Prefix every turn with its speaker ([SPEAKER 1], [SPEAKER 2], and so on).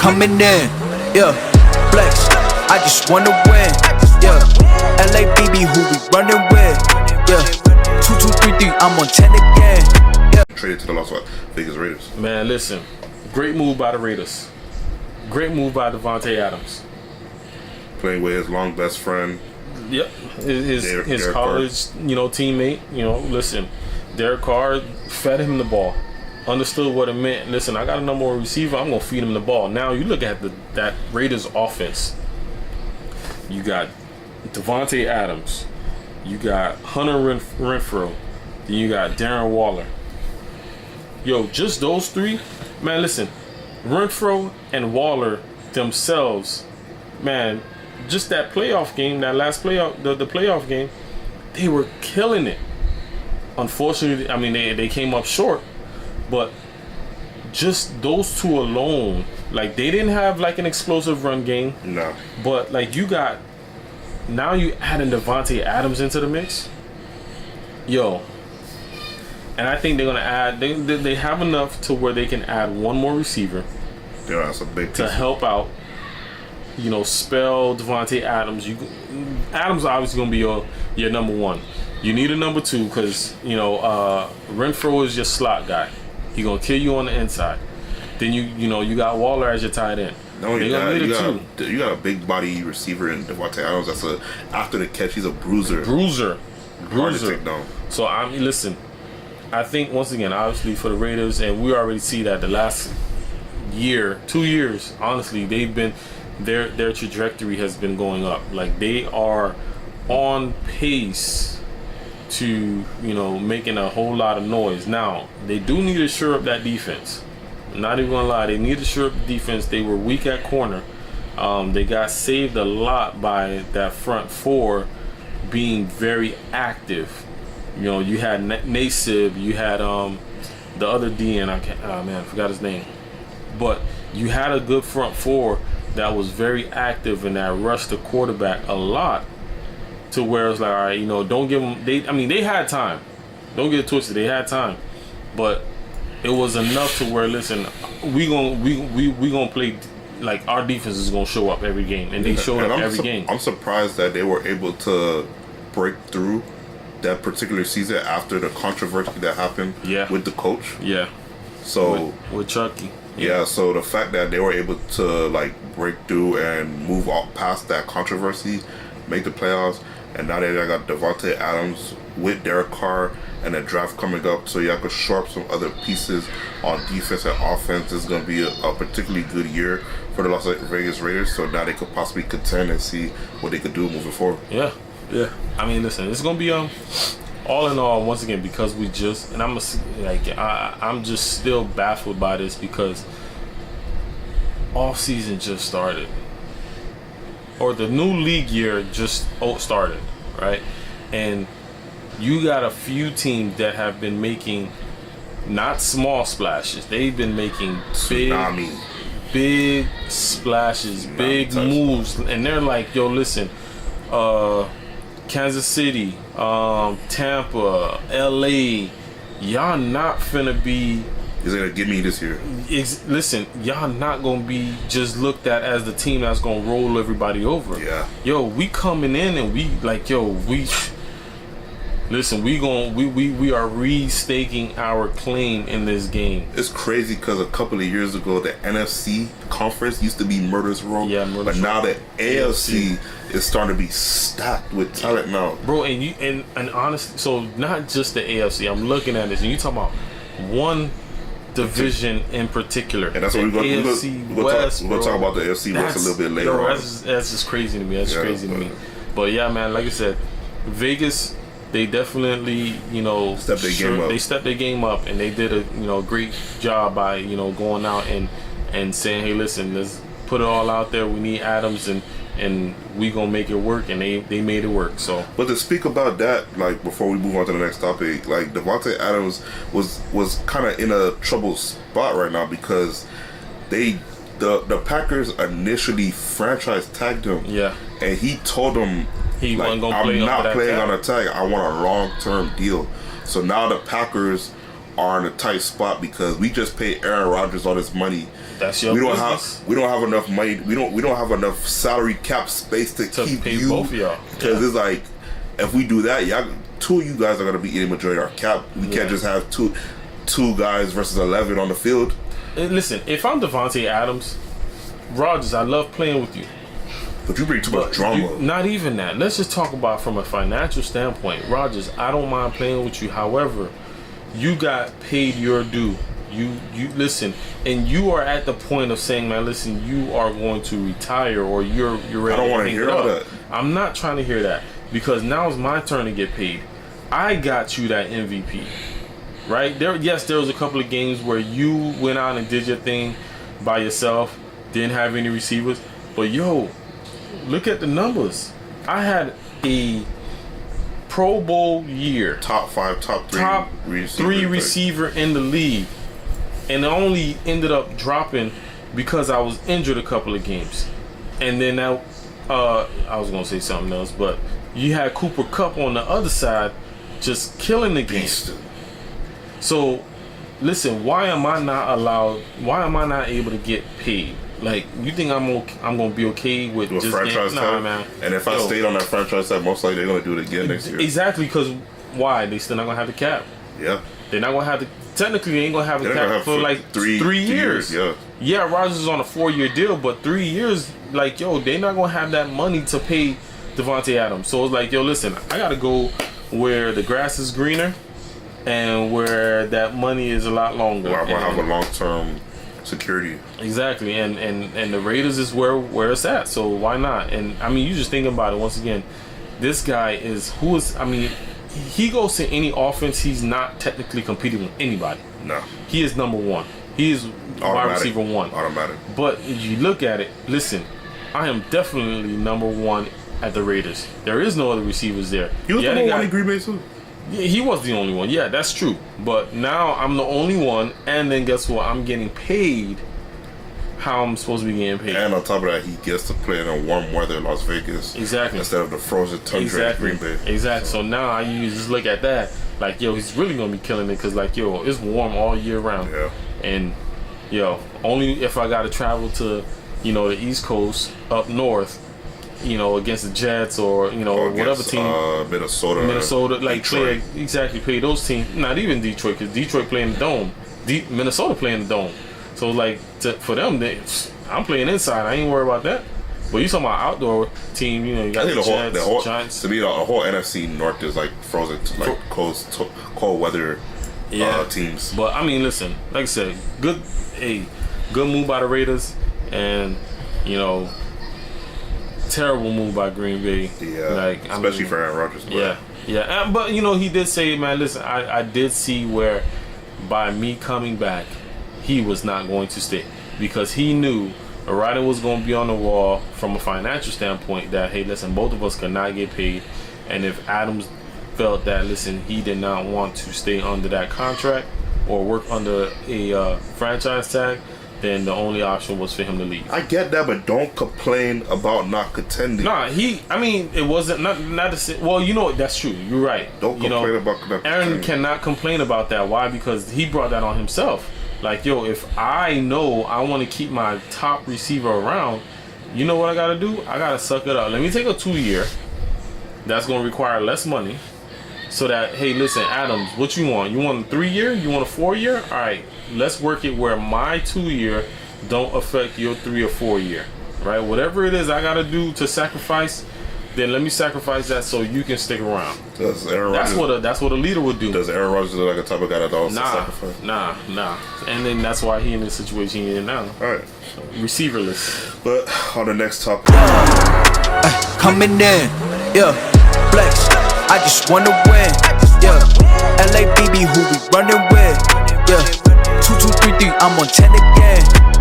[SPEAKER 1] coming in. Yeah, flex, I just wanna win. Yeah, LABB, who we running with. Yeah, 2-2-3-3, I'm on 10 again. Yeah.
[SPEAKER 2] Traded to the Las Vegas Raiders.
[SPEAKER 3] Man, listen, great move by the Raiders. Great move by Davante Adams.
[SPEAKER 2] Playing with his long best friend.
[SPEAKER 3] Yep, his college, teammate. Listen, Derek Carr fed him the ball. Understood what it meant. Listen, I got a number one receiver. I'm gonna feed him the ball. Now you look at that Raiders offense. You got Davante Adams. You got Hunter Renfrow. Then you got Darren Waller. Yo, just those three, man. Listen, Renfrow and Waller themselves, man. Just that playoff game, that last playoff, the playoff game, they were killing it. Unfortunately, I mean they came up short, but just those two alone, like they didn't have like an explosive run game.
[SPEAKER 2] No.
[SPEAKER 3] But like you adding Davante Adams into the mix, yo. And I think they're gonna add. They have enough to where they can add one more receiver.
[SPEAKER 2] Yeah, that's a big piece.
[SPEAKER 3] To help out. Spell Davante Adams. Adams obviously gonna be your number one. You need a number two because Renfrow is your slot guy. He gonna kill you on the inside. Then you got Waller as your tight end.
[SPEAKER 2] No, you got a big body receiver in Davante Adams. After the catch, he's a bruiser. Hard to take down. So
[SPEAKER 3] listen. I think once again, obviously for the Raiders, and we already see that the last 2 years, honestly, they've been. Their trajectory has been going up. Like they are on pace to making a whole lot of noise. Now they do need to shore up that defense. I'm not even gonna lie, they need to shore up the defense. They were weak at corner. They got saved a lot by that front four being very active. You had Nassib, you had the other DN. I forgot his name, but you had a good front four that was very active and that rushed the quarterback a lot to where it's like, all right, don't give them. They had time. Don't get it twisted. They had time, but it was enough to where, listen, we gonna play like our defense is gonna show up every game, and they showed up every game.
[SPEAKER 2] I'm surprised that they were able to break through that particular season after the controversy that happened with the coach.
[SPEAKER 3] Yeah.
[SPEAKER 2] So
[SPEAKER 3] with Chucky.
[SPEAKER 2] Yeah, so the fact that they were able to break through and move off past that controversy, make the playoffs, and now they got Davante Adams with Derek Carr and a draft coming up, so y'all could shore up some other pieces on defense and offense. This is going to be a particularly good year for the Las Vegas Raiders, so now they could possibly contend and see what they could do moving forward.
[SPEAKER 3] Yeah. Listen, it's going to be all in all, once again, because I'm just still baffled by this because off season just started, or the new league year just started, right? And you got a few teams that have been making not small splashes. They've been making big splashes, big moves, and they're like, yo, listen, Kansas City, Tampa, LA, y'all not finna be.
[SPEAKER 2] He's gonna give me this year.
[SPEAKER 3] Listen, y'all not gonna be just looked at as the team that's gonna roll everybody over.
[SPEAKER 2] Yeah.
[SPEAKER 3] Yo, we coming in and we listen. We are restaking our claim in this game.
[SPEAKER 2] It's crazy because a couple of years ago the NFC conference used to be murder's row.
[SPEAKER 3] Yeah,
[SPEAKER 2] but now the AFC is starting to be stacked with talent now,
[SPEAKER 3] bro. And honestly, so not just the AFC. I'm looking at this, and you talking about one division in particular.
[SPEAKER 2] And that's what we're going to talk about the AFC West a little bit later on.
[SPEAKER 3] That's just crazy to me. That's crazy to me. But yeah, man, like I said, Vegas, they definitely, they stepped their game up, and they did a great job by going out and saying, hey, listen, let's put it all out there. We need Adams, and we gonna make it work, and they made it work. So, but
[SPEAKER 2] to speak about that, before we move on to the next topic, Davante Adams was kind of in a troubled spot right now because the Packers initially franchise tagged him.
[SPEAKER 3] Yeah,
[SPEAKER 2] and he told them
[SPEAKER 3] he wasn't gonna play.
[SPEAKER 2] I'm not playing on a tag. I want a long-term deal. So now the Packers are in a tight spot because we just paid Aaron Rodgers all this money.
[SPEAKER 3] That's your business.
[SPEAKER 2] We don't have enough money. We don't have enough salary cap space to keep
[SPEAKER 3] pay
[SPEAKER 2] you.
[SPEAKER 3] Both of y'all.
[SPEAKER 2] Because it's like, if we do that, two of you guys are gonna be eating majority of our cap. We can't just have two guys versus 11 on the field.
[SPEAKER 3] Listen, if I'm Davante Adams, Rodgers, I love playing with you.
[SPEAKER 2] But you bring too much drama.
[SPEAKER 3] Not even that. Let's just talk about from a financial standpoint. Rodgers, I don't mind playing with you. However, you got paid your due. You listen, and you are at the point of saying, man, listen, you are going to retire, or you're ready.
[SPEAKER 2] I don't want to hear all that.
[SPEAKER 3] I'm not trying to hear that, because now it's my turn to get paid. I got you that MVP, right? There was a couple of games where you went out and did your thing by yourself, didn't have any receivers, but look at the numbers. I had a Pro Bowl year,
[SPEAKER 2] top three
[SPEAKER 3] receiver in the league, and it only ended up dropping because I was injured a couple of games. And then I was gonna say something else, but you had Cooper Kupp on the other side just killing the game. So listen, why am I not able to get paid? Like, you think I'm gonna be okay with just
[SPEAKER 2] franchise tag?
[SPEAKER 3] Nah, man.
[SPEAKER 2] And if I stayed on that franchise tag, most likely they're gonna do it again next year.
[SPEAKER 3] Exactly, because why? They still not gonna have the cap.
[SPEAKER 2] Yeah.
[SPEAKER 3] They're not gonna have the. Technically, they ain't gonna have the cap for like three years. Yeah, Rodgers is on a 4-year deal, but 3 years, like, they're not gonna have that money to pay Davante Adams. So it's like, listen, I gotta go where the grass is greener and where that money is a lot longer.
[SPEAKER 2] Where I'm gonna have a long-term security. Exactly,
[SPEAKER 3] and the Raiders is where it's at. So why not? And I mean, you just think about it once again. This guy he goes to any offense. He's not technically competing with anybody.
[SPEAKER 2] No,
[SPEAKER 3] he is number one. He is wide receiver one.
[SPEAKER 2] Automatic.
[SPEAKER 3] But if you look at it, listen, I am definitely number one at the Raiders. There is no other receivers there.
[SPEAKER 2] He was number one in Green Bay too.
[SPEAKER 3] Yeah, he was the only one. Yeah, that's true. But now I'm the only one, and then guess what? I'm getting paid how I'm supposed to be getting paid.
[SPEAKER 2] And on top of that, he gets to play in a warm weather in Las Vegas.
[SPEAKER 3] Exactly.
[SPEAKER 2] Instead of the frozen tundra in Green Bay.
[SPEAKER 3] Exactly. So now you just look at that, like, he's really going to be killing it, because, like, it's warm all year round.
[SPEAKER 2] Yeah.
[SPEAKER 3] And, only if I got to travel to, the East Coast, up north, against the Jets or whatever team, Minnesota, like, play those teams. Not even Detroit, because Detroit playing the dome, Minnesota playing the dome. So like for them, I'm playing inside. I ain't worried about that. But you talking about outdoor team, you got the Jets, Giants.
[SPEAKER 2] To me, the whole NFC North is like frozen, like cold weather teams.
[SPEAKER 3] But I mean, listen, like I said, good move by the Raiders, and terrible move by Green Bay.
[SPEAKER 2] Yeah, especially for Aaron Rodgers.
[SPEAKER 3] Yeah. But he did say, man, listen, I did see where by me coming back, he was not going to stay, because he knew the writing was going to be on the wall from a financial standpoint that, hey, listen, both of us could not get paid. And if Adams felt that, listen, he did not want to stay under that contract or work under a franchise tag, then the only option was for him to leave.
[SPEAKER 2] I get that, but don't complain about not contending.
[SPEAKER 3] Nah, it wasn't not to say. Well, that's true. You're right.
[SPEAKER 2] Don't complain about not
[SPEAKER 3] Aaron
[SPEAKER 2] contending.
[SPEAKER 3] cannot complain about that. Why? Because he brought that on himself. Like, if I know I want to keep my top receiver around, you know what I got to do? I got to suck it up. Let me take a 2-year. That's going to require less money. So that, hey, listen, Adams, what you want? You want a 3-year? You want a 4-year? All right, let's work it where my 2-year don't affect your 3 or 4 year. Right? Whatever it is I got to do to sacrifice, then let me sacrifice that so you can stick around.
[SPEAKER 2] Does Aaron Rodgers,
[SPEAKER 3] that's what a leader would do.
[SPEAKER 2] Does Aaron Rodgers look like a type of guy that also sacrifice?
[SPEAKER 3] Nah. And then that's why he in the situation he in now.
[SPEAKER 2] All right.
[SPEAKER 3] Receiverless.
[SPEAKER 2] But on the next topic.
[SPEAKER 1] Coming in, flex. I just wanna win, LA BB, who we running with, 2 2 3 3, I'm on 10 again.